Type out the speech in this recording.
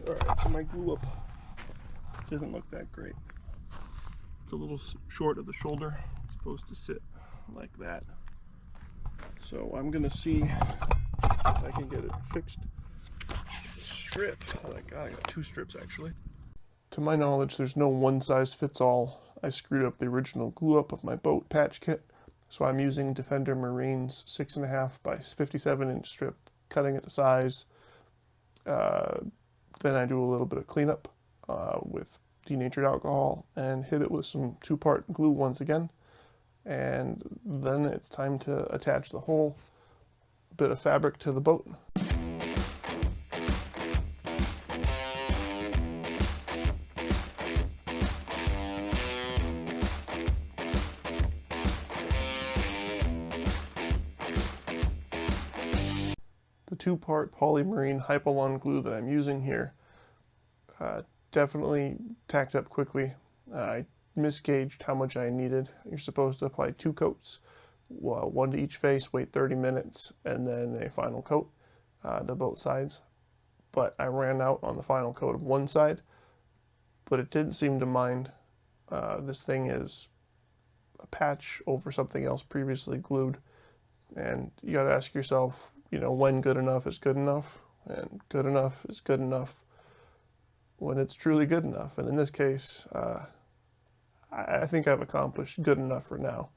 Alright, so my glue up doesn't look that great. It's a little short of the shoulder. It's supposed to sit like that. So I'm gonna see if I can get it fixed. Strip. I got 2 strips actually. To my knowledge, there's no one size fits all. I screwed up the original glue up of my boat patch kit, so I'm using Defender Marine's 6.5 by 57 inch strip, cutting it to size. Then I do a little bit of cleanup with denatured alcohol and hit it with some 2-part glue once again. And then it's time to attach the whole bit of fabric to the boat. The 2-part polymarine Hypalon glue that I'm using here definitely tacked up quickly. I misgauged how much I needed. You're supposed to apply 2 coats, 1 to each face, wait 30 minutes, and then a final coat to both sides. But I ran out on the final coat of one side, but it didn't seem to mind. This thing is a patch over something else previously glued, and you got to ask yourself, you know, when good enough is good enough, and good enough is good enough when it's truly good enough. And in this case, I think I've accomplished good enough for now.